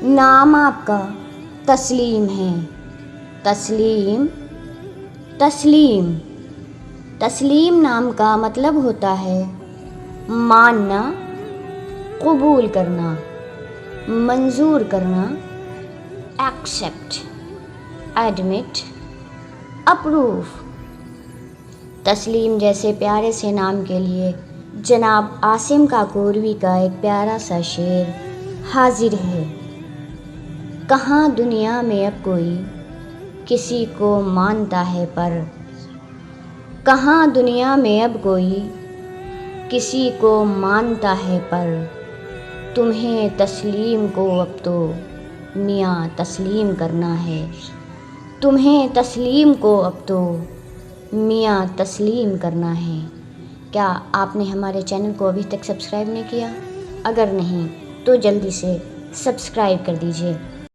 نام آپ کا تسلیم ہے۔ تسلیم، تسلیم، تسلیم نام کا مطلب ہوتا ہے ماننا، قبول کرنا، منظور کرنا، ایکسیپٹ، ایڈمٹ، اپروو۔ تسلیم جیسے پیارے سے نام کے لیے جناب عاصم کاکوروی کا ایک پیارا سا شعر حاضر ہے۔ کہاں دنیا میں اب کوئی کسی کو مانتا ہے پر، کہاں دنیا میں اب کوئی کسی کو مانتا ہے پر، تمہیں تسلیم کو اب تو میاں تسلیم کرنا ہے، تمہیں تسلیم کو اب تو میاں تسلیم کرنا ہے۔ کیا آپ نے ہمارے چینل کو ابھی تک سبسکرائب نہیں کیا؟ اگر نہیں تو جلدی سے سبسکرائب کر دیجیے۔